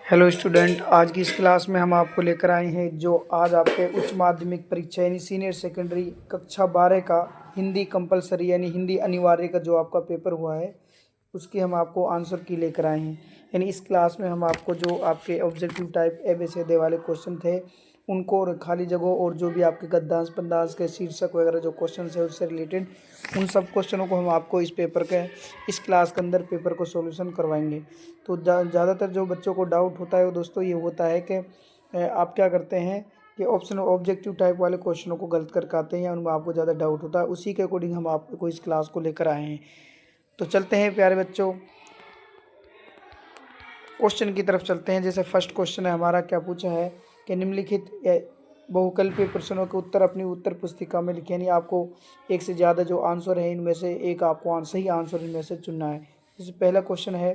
Hello student, आज की इस क्लास में हम आपको लेकर आए हैं जो आज आपके उच्च माध्यमिक परीक्षा यानी सीनियर सेकेंडरी कक्षा 12 का हिंदी कंपलसरी यानी हिंदी अनिवार्य का जो आपका पेपर हुआ है उसकी हम आपको आंसर की लेकर आए हैं। यानी इस क्लास में हम आपको जो आपके ऑब्जेक्टिव टाइप ABCD वाले क्वेश्चन थे उनको और खाली जगहों और जो भी आपके गद्यांश पद्यांश के शीर्षक वगैरह जो क्वेश्चन है उससे रिलेटेड उन सब क्वेश्चनों को हम आपको इस पेपर के इस क्लास के अंदर पेपर को सॉल्यूशन करवाएंगे। तो ज़्यादातर जो बच्चों को डाउट होता है वो दोस्तों ये होता है कि आप क्या करते हैं कि ऑप्शन ऑब्जेक्टिव टाइप वाले क्वेश्चनों को गलत करके आते हैं या उनमें आपको ज़्यादा डाउट होता है, उसी के अकॉर्डिंग हम आपको इस क्लास को लेकर आए हैं। तो चलते हैं प्यारे बच्चों, क्वेश्चन की तरफ चलते हैं। जैसे फर्स्ट क्वेश्चन है हमारा, क्या पूछा है कि निम्नलिखित बहुकल्पीय प्रश्नों के उत्तर अपनी उत्तर पुस्तिका में लिखें। यानी आपको एक से ज़्यादा जो आंसर है इनमें से एक आपको सही आंसर इनमें से चुनना है। जैसे पहला क्वेश्चन है,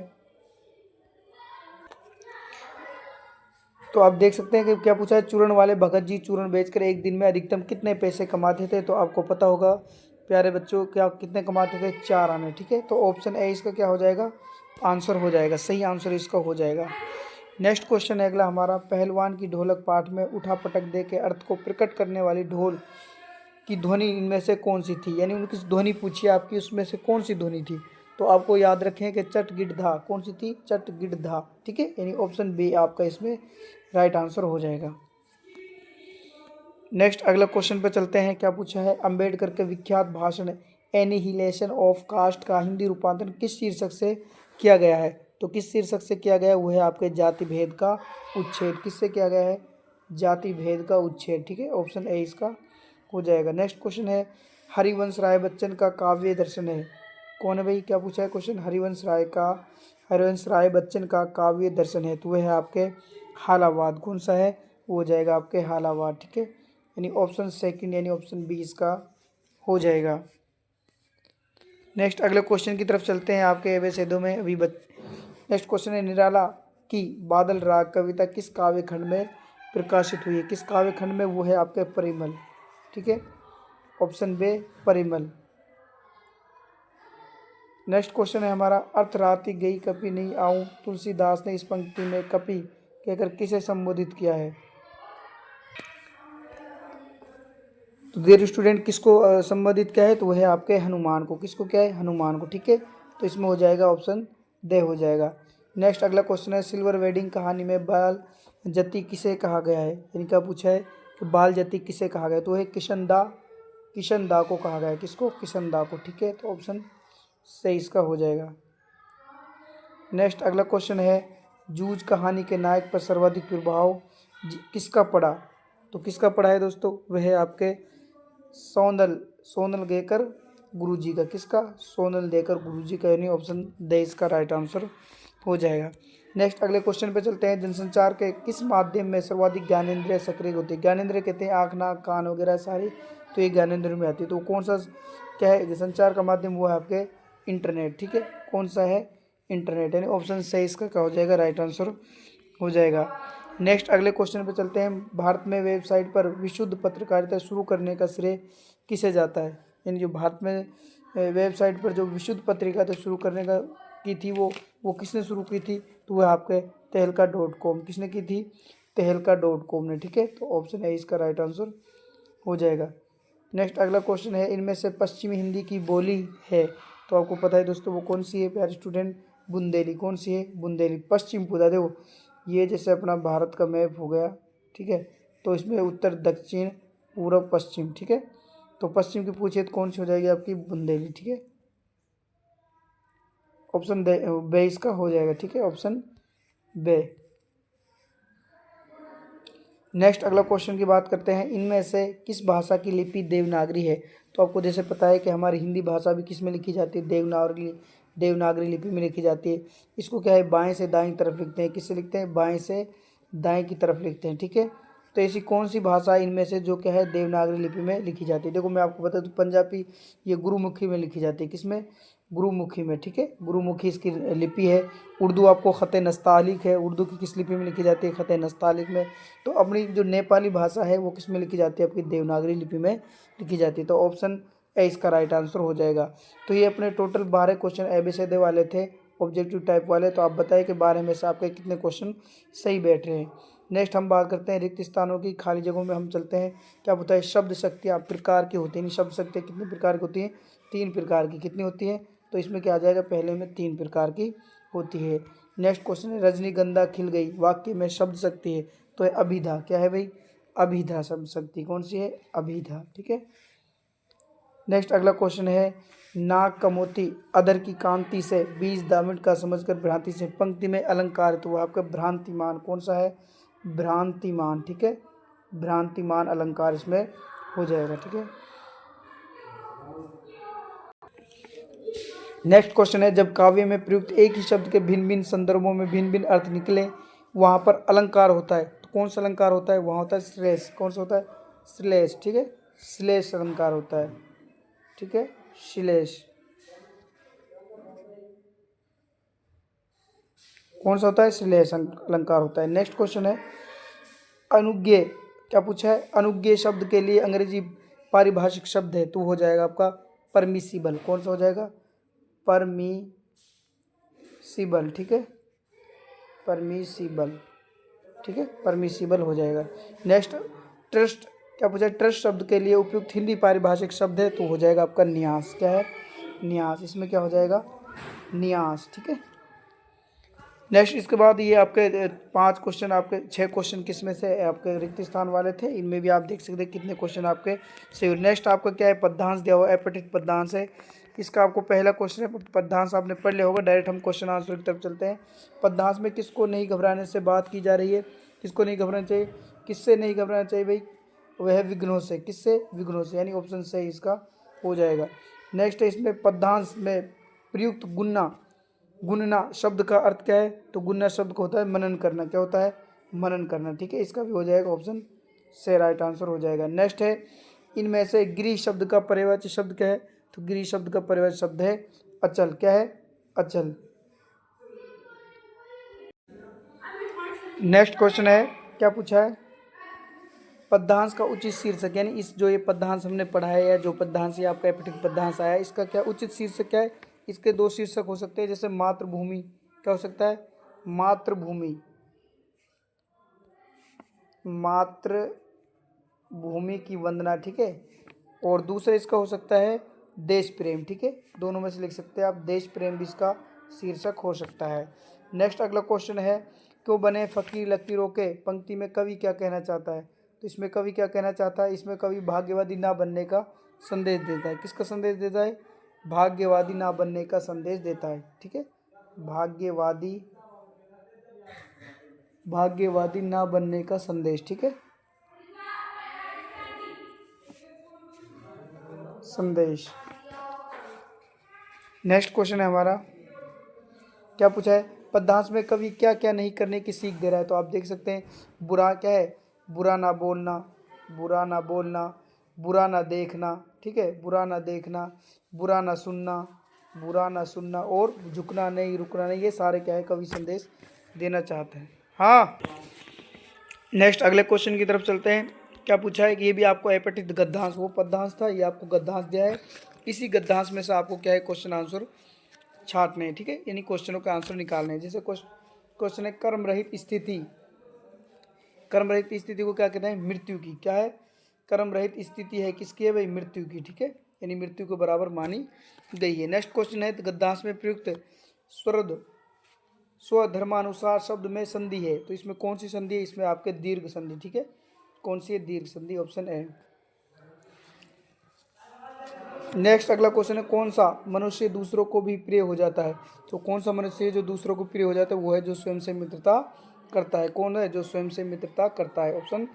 तो आप देख सकते हैं कि क्या पूछा है, चूरण वाले भगत जी चूरण बेचकर एक दिन में अधिकतम कितने पैसे कमाते थे। तो आपको पता होगा प्यारे बच्चों क्या कितने कमाते थे, 4 आने। ठीक है, तो ऑप्शन ए इसका क्या हो जाएगा, आंसर हो जाएगा, सही आंसर इसका हो जाएगा। नेक्स्ट क्वेश्चन है अगला हमारा, पहलवान की ढोलक पाठ में उठा पटक दे के अर्थ को प्रकट करने वाली ढोल की ध्वनि इनमें से कौन सी थी। यानी उनकी ध्वनि पूछी आपकी, उसमें से कौन सी ध्वनि थी। तो आपको याद रखें कि चट गिड धा, कौन सी थी, चट गिड धा। ठीक है, यानी ऑप्शन बी आपका इसमें राइट आंसर हो जाएगा। नेक्स्ट अगला क्वेश्चन पे चलते हैं। क्या पूछा है, अंबेडकर के विख्यात भाषण एनिहिलेशन ऑफ कास्ट का हिंदी रूपांतरण किस शीर्षक से किया गया है। तो किस शीर्षक से किया गया है, वो है आपके जाति भेद का उच्छेद। किससे किया गया है, जाति भेद का उच्छेद। ठीक है, ऑप्शन ए इसका हो जाएगा। नेक्स्ट क्वेश्चन है, हरिवंश राय बच्चन का काव्य दर्शन है कौन है भाई। क्या पूछा है क्वेश्चन, हरिवंश राय बच्चन का काव्य दर्शन है, तो वह है आपके हालावाद। कौन सा है, वो हो जाएगा आपके हालावाद। ठीक है, यानी ऑप्शन सेकंड यानी ऑप्शन बी इसका हो जाएगा। नेक्स्ट अगले क्वेश्चन की तरफ चलते हैं आपके एवं में अभी नेक्स्ट क्वेश्चन है, निराला की बादल राग कविता किस काव्य खंड में प्रकाशित हुई है। किस काव्य खंड में, वो है आपके परिमल। ठीक है, ऑप्शन बी परिमल। नेक्स्ट क्वेश्चन है हमारा, अर्थ राति गई कपि नहीं आऊं, तुलसीदास ने इस पंक्ति में कपि कहकर किसे संबोधित किया है। तो डियर स्टूडेंट किसको संबोधित किया है, तो वह है आपके हनुमान को। किसको क्या है, हनुमान को। ठीक है, तो इसमें हो जाएगा ऑप्शन दे हो जाएगा। नेक्स्ट अगला क्वेश्चन है, सिल्वर वेडिंग कहानी में बाल जति किसे कहा गया है। यानी क्या पूछा है कि बाल जति किसे कहा गया है, तो वह किशन दा को कहा गया है। किसको, किशन दा को। ठीक है, तो ऑप्शन सही इसका हो जाएगा। नेक्स्ट अगला क्वेश्चन है, जूझ कहानी के नायक पर सर्वाधिक प्रभाव किसका पड़ा। तो किसका पड़ा है दोस्तों, वह है आपके सोनल देकर गुरुजी का। किसका, सोनल देकर गुरुजी का, यानी ऑप्शन दे इसका राइट आंसर हो जाएगा। नेक्स्ट अगले क्वेश्चन पे चलते हैं, जनसंचार के किस माध्यम में सर्वाधिक ज्ञानेंद्रिय सक्रिय होती है। ज्ञानेंद्रिय कहते हैं आँख नाक कान वगैरह सारी, तो ये ज्ञानेंद्रिय में आती है। तो कौन सा क्या है संचार का माध्यम, वो है आपके इंटरनेट। ठीक है, कौन सा है, इंटरनेट, यानी ऑप्शन सही इसका क्या हो जाएगा, राइट आंसर हो जाएगा। नेक्स्ट अगले क्वेश्चन पे चलते हैं, भारत में वेबसाइट पर विशुद्ध पत्रकारिता शुरू करने का श्रेय किसे जाता है। यानी जो भारत में वेबसाइट पर जो विशुद्ध पत्रिका शुरू करने का की थी वो किसने शुरू की थी, तो वह आपके तहलका.com। किसने की थी, तहलका.com ने। ठीक है, तो ऑप्शन है इसका राइट आंसर हो जाएगा। नेक्स्ट अगला क्वेश्चन है, इनमें से पश्चिमी हिंदी की बोली है, तो आपको पता है दोस्तों वो कौन सी है प्यारे स्टूडेंट, बुंदेली। कौन सी है, बुंदेली। पश्चिम पूरा देखो, ये जैसे अपना भारत का मैप हो गया। ठीक है, तो इसमें उत्तर दक्षिण पूर्व पश्चिम। ठीक है, तो पश्चिम की पूछे तो कौन सी हो जाएगी आपकी, बुंदेली। ठीक है, ऑप्शन बे इसका हो जाएगा। ठीक है, ऑप्शन बे। नेक्स्ट अगला क्वेश्चन की बात करते हैं, इनमें से किस भाषा की लिपि देवनागरी है। तो आपको जैसे पता है कि हमारी हिंदी भाषा भी किस में लिखी जाती है, देवनागरी लिपि में लिखी जाती है। इसको क्या है, बाएं से दाएं तरफ लिखते हैं। किससे लिखते हैं, बाएं से दाएं की तरफ लिखते हैं। ठीक है, तो ऐसी कौन सी भाषा इनमें से जो क्या है देवनागरी लिपि में लिखी जाती है। देखो मैं आपको बता दूं, पंजाबी ये गुरुमुखी में लिखी जाती है। किसमें, गुरुमुखी में। ठीक है, गुरुमुखी इसकी लिपि है। उर्दू आपको ख़त नस्तालिक है, उर्दू की किस लिपि में लिखी जाती है, ख़त नस्तालिक में। तो अपनी जो नेपाली भाषा है वो किस में लिखी जाती है, आपकी देवनागरी लिपि में लिखी जाती है। तो ऑप्शन ए इसका राइट आंसर हो जाएगा। तो ये अपने टोटल 12 क्वेश्चन ABCD वाले थे ऑब्जेक्टिव टाइप वाले। तो आप बताइए कि 12 में से आपके कितने क्वेश्चन सही बैठ रहे हैं। नेक्स्ट हम बात करते हैं रिक्त स्थानों की, खाली जगहों में हम चलते हैं। क्या पता है शब्द शक्तियाँ प्रकार की होती हैं, शब्द शक्तियाँ कितने प्रकार की होती हैं? 3 प्रकार की। कितनी होती हैं? तो इसमें क्या आ जाएगा, पहले में 3 प्रकार की होती है। नेक्स्ट क्वेश्चन है रजनीगंधा खिल गई, वाक्य में शब्द शक्ति है तो है अभिधा। क्या है भाई? अभिधा शब्द शक्ति कौन सी है? अभिधा। ठीक है। नेक्स्ट अगला क्वेश्चन है नाक कमोती अधर की कांति से बीज दामिट का समझकर भ्रांति से पंक्ति में अलंकार, तो वो आपका भ्रांतिमान कौन सा है? भ्रांतिमान। ठीक है, भ्रांतिमान अलंकार इसमें हो जाएगा। ठीक है। नेक्स्ट क्वेश्चन है जब काव्य में प्रयुक्त एक ही शब्द के भिन्न भिन्न संदर्भों में भिन्न भिन्न अर्थ निकले वहाँ पर अलंकार होता है, तो कौन सा अलंकार होता है? वहाँ होता है श्लेष। कौन सा होता है? श्लेष। ठीक है, श्लेष अलंकार होता है। ठीक है, श्लेष। कौन सा होता है? श्लेष अलंकार होता है। नेक्स्ट क्वेश्चन है अनुज्ञेय। क्या पूछा है? अनुज्ञेय शब्द के लिए अंग्रेजी पारिभाषिक शब्द है तो हो जाएगा आपका परमिसिबल। कौन सा हो जाएगा? परमिसिबल। ठीक है, परमिसिबल। ठीक है, परमिसिबल हो जाएगा। Next trust. क्या पूछा है? ट्रस्ट शब्द के लिए उपयुक्त हिंदी पारिभाषिक शब्द है तो हो जाएगा आपका न्यास। क्या है? न्यास। इसमें क्या हो जाएगा? न्यास। ठीक है। नेक्स्ट इसके बाद ये आपके 5 क्वेश्चन, आपके 6 क्वेश्चन किसमें से आपके रिक्त स्थान वाले थे, इनमें भी आप देख सकते हैं कितने क्वेश्चन आपके सही। नेक्स्ट आपका क्या है? पद्यांश दिया हुआ है, अपठित पद्यांश है। इसका आपको पहला क्वेश्चन है, पद्यांश आपने पढ़ लिया होगा। डायरेक्ट हम क्वेश्चन आंसर की तरफ चलते हैं। पद्यांश में किसको नहीं घबराने से बात की जा रही है? किसको नहीं घबराना चाहिए? किससे नहीं घबराना चाहिए भाई? वह है विघ्नों से। किससे? विघ्नों से, यानी ऑप्शन सही इसका हो जाएगा। नेक्स्ट है इसमें पद्यांश में प्रयुक्त गुणना। गुणना शब्द का अर्थ क्या है? तो गुणना शब्द को होता है मनन करना। क्या होता है? मनन करना। ठीक है, इसका भी हो जाएगा ऑप्शन से राइट आंसर हो जाएगा। नेक्स्ट है इनमें से गिरी शब्द का पर्यायवाची शब्द क्या है? तो गिरी शब्द का पर्यायवाची शब्द है अचल। क्या है? अचल। नेक्स्ट क्वेश्चन है क्या पूछा है? पद्यांश का उचित शीर्षक, यानी इस जो ये पद्यांश हमने पढ़ा है या जो पद्यांश ये आपका एपिटिक पद्यांश आया है इसका क्या उचित शीर्षक क्या है? इसके 2 शीर्षक हो सकते हैं, जैसे मातृभूमि। क्या हो सकता है? मातृभूमि। मातृभूमि की वंदना। ठीक है। और दूसरा इसका हो सकता है देश प्रेम। ठीक है, दोनों में से लिख सकते हैं आप, देश प्रेम भी इसका शीर्षक हो सकता है। नेक्स्ट अगला क्वेश्चन है क्यों बने फकीर लकीरों के पंक्ति में कवि क्या कहना चाहता है? तो इसमें कवि क्या कहना चाहता है? इसमें कवि भाग्यवादी ना बनने का संदेश देता है। किसका संदेश देता है? भाग्यवादी ना बनने का संदेश देता है। ठीक है, भाग्यवादी, भाग्यवादी ना बनने का संदेश। ठीक है, संदेश। नेक्स्ट क्वेश्चन है हमारा, क्या पूछा है? पद्यांश में कवि क्या क्या नहीं करने की सीख दे रहा है? तो आप देख सकते हैं बुरा क्या है? बुरा ना बोलना, बुरा ना बोलना, बुरा ना देखना। ठीक है, बुरा ना देखना, बुरा ना सुनना, बुरा ना सुनना, और झुकना नहीं, रुकना नहीं। ये सारे क्या है? कवि संदेश देना चाहते हैं। हाँ, नेक्स्ट अगले क्वेश्चन की तरफ चलते हैं। क्या पूछा है कि ये भी आपको अपठित गद्यांश, वो पद्यांश था, ये आपको गद्यांश दिया है। इसी गद्यांश में से आपको क्या है? क्वेश्चन आंसर छांटने हैं। ठीक है, यानी क्वेश्चनों का आंसर निकालने हैं। जैसे क्वेश्चन है कर्म रहित स्थिति। कर्म रहित स्थिति को क्या कहते हैं? मृत्यु की। क्या है? कर्म रहित स्थिति है किसकी है भाई? मृत्यु की। ठीक है, यानी मृत्यु के बराबर मानी गई है। नेक्स्ट क्वेश्चन है गद्यांश में प्रयुक्त स्वरद स्वधर्मानुसार शब्द में संधि है, तो इसमें कौन सी संधि है? इसमें आपके दीर्घ संधि। ठीक है, कौन सी है? दीर्घ संधि, ऑप्शन ए। नेक्स्ट अगला क्वेश्चन है कौन सा मनुष्य दूसरों को भी प्रिय हो जाता है? तो कौन सा मनुष्य है जो दूसरों को प्रिय हो जाता है? वो है जो स्वयं से मित्रता करता है। कौन है? जो स्वयं से मित्रता करता है। ऑप्शन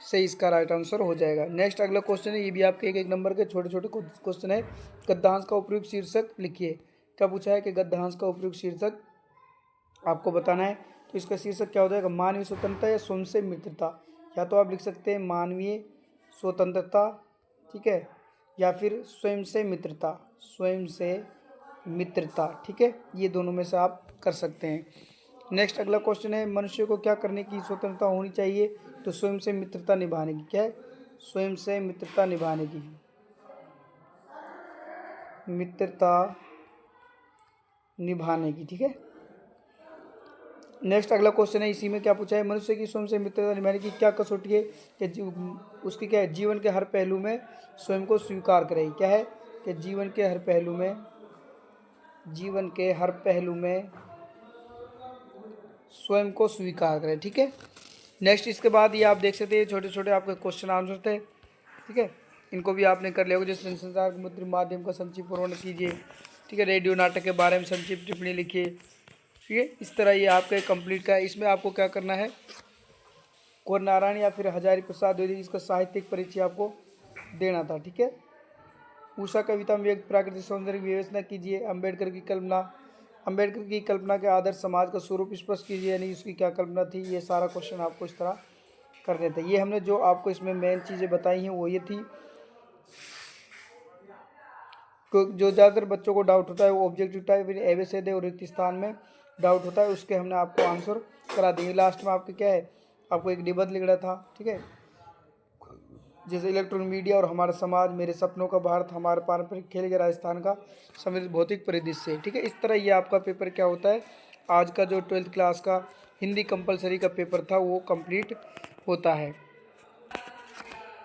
से इसका राइट आंसर हो जाएगा। नेक्स्ट अगला क्वेश्चन है, ये भी आपके एक एक नंबर के छोटे छोटे क्वेश्चन है। गद्यांश का उपयुक्त शीर्षक लिखिए। क्या पूछा है कि गद्यांश का उपयुक्त शीर्षक आपको बताना है? तो इसका शीर्षक क्या हो जाएगा? मानवीय स्वतंत्रता या स्वयं से मित्रता। या तो आप लिख सकते हैं मानवीय स्वतंत्रता, ठीक है, या फिर स्वयं से मित्रता, स्वयं से मित्रता। ठीक है, ये दोनों में से आप कर सकते हैं। नेक्स्ट अगला क्वेश्चन है मनुष्य को क्या करने की स्वतंत्रता होनी चाहिए? तो स्वयं से मित्रता निभाने की। क्या है? स्वयं से मित्रता निभाने की, मित्रता निभाने की। ठीक है, नेक्स्ट अगला क्वेश्चन है, इसी में क्या पूछा है, मनुष्य की स्वयं से मित्रता निभाने की क्या कसौटी है कि उसकी क्या है, जीवन के हर पहलू में स्वयं को स्वीकार करें। क्या है कि जीवन के हर पहलू में स्वयं को स्वीकार करें। ठीक है, नेक्स्ट इसके बाद ये आप देख सकते हैं छोटे छोटे आपके क्वेश्चन आंसर थे। ठीक है, इनको भी आपने कर लिया होगा, जैसे जनसंचार के मुद्रित माध्यम का संक्षिप्त वर्णन कीजिए। ठीक है, रेडियो नाटक के बारे में संक्षिप्त टिप्पणी लिखिए। ठीक है, इस तरह ये आपका कंप्लीट का है। इसमें आपको क्या करना है, कुंवर नारायण या फिर हजारी प्रसाद द्विवेदी इसका साहित्यिक परिचय आपको देना था। ठीक है, उषा कविता में व्यक्त प्राकृतिक सौंदर्य की विवेचना कीजिए। अम्बेडकर की कल्पना के आदर्श समाज का स्वरूप स्पष्ट कीजिए, यानी उसकी क्या कल्पना थी। ये सारा क्वेश्चन आपको इस तरह करने थे। ये हमने जो आपको इसमें मेन चीज़ें बताई हैं वो ये थी, जो ज़्यादातर बच्चों को डाउट होता है वो ऑब्जेक्टिव टाइप एवं और रिक्त स्थान में डाउट होता है, उसके हमने आपको आंसर करा देंगे। लास्ट में आपके क्या है, आपको एक निबंध लिख रहा था। ठीक है, जैसे इलेक्ट्रॉनिक मीडिया और हमारा समाज, मेरे सपनों का भारत, हमारे पारंपरिक खेल के राजस्थान का समृद्ध भौतिक परिदृश्य। ठीक है, इस तरह ये आपका पेपर क्या होता है, आज का जो 12th क्लास का हिंदी कंपलसरी का पेपर था वो कंप्लीट होता है।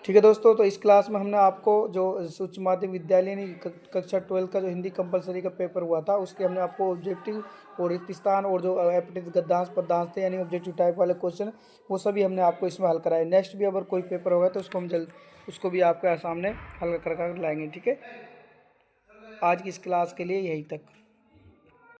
ठीक है दोस्तों, तो इस क्लास में हमने आपको जो उच्च माध्यमिक विद्यालय कक्षा 12 का जो हिंदी कंपलसरी का पेपर हुआ था उसके हमने आपको ऑब्जेक्टिव और रिक्त स्थान और जो एप्टीट्यूड गद्यांश पद्यांश थे यानी ऑब्जेक्टिव टाइप वाले क्वेश्चन वो सभी हमने आपको इसमें हल कराए। नेक्स्ट भी अगर कोई पेपर होगा तो उसको भी आपके सामने हल कर लाएंगे। ठीक है, आज की इस क्लास के लिए यहीं तक।